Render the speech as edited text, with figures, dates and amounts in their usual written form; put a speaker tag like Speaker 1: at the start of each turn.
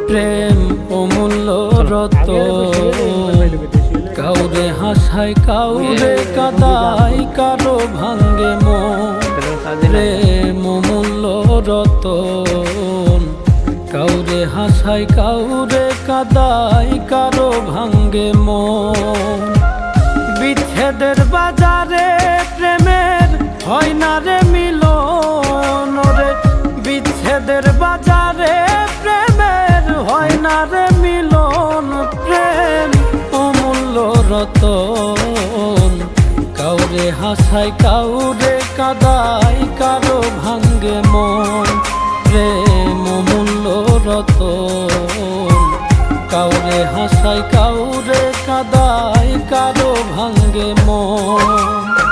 Speaker 1: প্রেম অমূল্য রতন, কাউরে হাসায় কাউরে কাদায়, কারো ভাঙ্গে মন। প্রেম অমূল্য রতন, কাউরে হাসায় কাউরে কাদায়, কারো ভাঙ্গে মন। বিচ্ছেদের বাজারে প্রেমের হয় না রে মিলন রে, বিচ্ছেদের বাজারে প্রেমের হয় না রে মিলন। প্রেম অমূল্য রতন, কাউরে হাসায় কাউরে কাদায়, কারো ভাঙ্গে মন। প্রেম অমূল্য রতন, কাউরে হাসায় কাউরে কাদায়, কারো ভাঙ্গে মন।